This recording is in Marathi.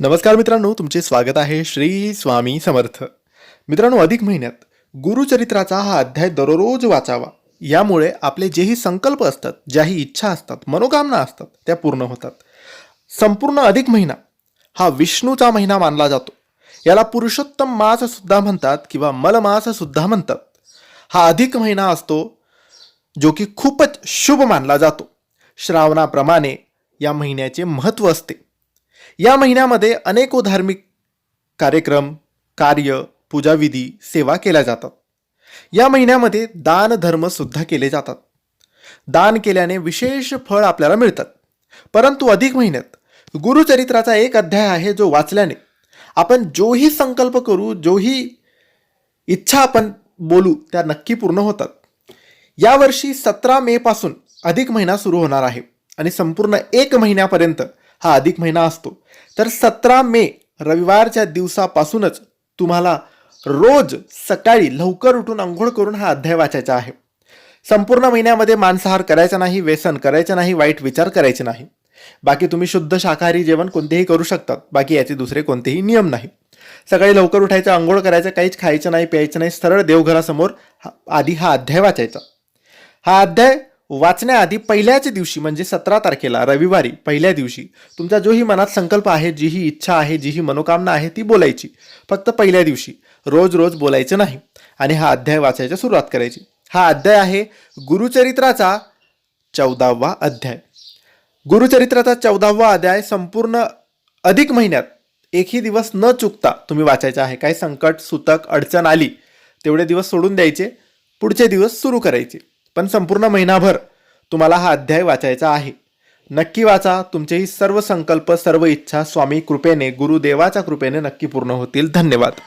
नमस्कार मित्रांनो, तुमचे स्वागत आहे श्री स्वामी समर्थ. मित्रांनो, अधिक महिन्यात गुरुचरित्राचा हा अध्याय दररोज वाचावा. यामुळे आपले जेही संकल्प असतात, ज्याही इच्छा असतात, मनोकामना असतात, त्या पूर्ण होतात. संपूर्ण अधिक महिना हा विष्णूचा महिना मानला जातो. याला पुरुषोत्तम मास सुद्धा म्हणतात किंवा मलमास सुद्धा म्हणतात. हा अधिक महिना असतो जो की खूपच शुभ मानला जातो. श्रावणाप्रमाणे या महिन्याचे महत्त्व असते. या महिन्यामध्ये अनेको धार्मिक कार्यक्रम, कार्य, पूजाविधी, सेवा केल्या जातात. या महिन्यामध्ये दान धर्म सुद्धा केले जातात. दान केल्याने विशेष फळ आपल्याला मिळतात. परंतु अधिक महिन्यात गुरुचरित्राचा एक अध्याय आहे जो वाचल्याने आपण जोही संकल्प करू, जोही इच्छा आपण बोलू, त्या नक्की पूर्ण होतात. यावर्षी 17 मे पासून अधिक महिना सुरू होणार आहे आणि संपूर्ण 1 महिन्यापर्यंत हा अधिक महिना असतो. तर 17 मे रविवारच्या दिवसापासूनच तुम्हाला रोज सकाळी लवकर उठून अंघोळ करून हा अध्याय वाचायचा आहे. संपूर्ण महिन्यामध्ये मांसाहार करायचा नाही, व्यसन करायचं नाही, वाईट विचार करायचे नाही. बाकी तुम्ही शुद्ध शाकाहारी जेवण कोणतेही करू शकतात. बाकी याचे दुसरे कोणतेही नियम नाही. सकाळी लवकर उठायचं, अंघोळ करायचं, काहीच खायचं नाही, प्यायचं नाही, सरळ देवघरासमोर आधी हा अध्याय वाचायचा. हा अध्याय वाचण्याआधी पहिल्याच दिवशी म्हणजे 17 तारखेला रविवारी पहिल्या दिवशी तुमचा जोही मनात संकल्प आहे, जीही इच्छा आहे, जीही मनोकामना आहे ती बोलायची. फक्त पहिल्या दिवशी, रोज रोज बोलायचं नाही आणि हा अध्याय वाचायला सुरुवात करायची. हा अध्याय आहे गुरुचरित्राचा 14वा अध्याय. गुरुचरित्राचा 14वा अध्याय संपूर्ण अधिक महिन्यात एकही दिवस न चुकता तुम्ही वाचायचा आहे. काही संकट, सुतक, अडचण आली तेवढे दिवस सोडून द्यायचे, पुढचे दिवस सुरू करायचे. पण संपूर्ण महिनाभर तुम्हाला हा अध्याय वाचायचा आहे. नक्की वाचा. तुमचेही सर्व संकल्प, सर्व इच्छा स्वामी कृपेने, गुरुदेवाच्या कृपेने नक्की पूर्ण होतील. धन्यवाद.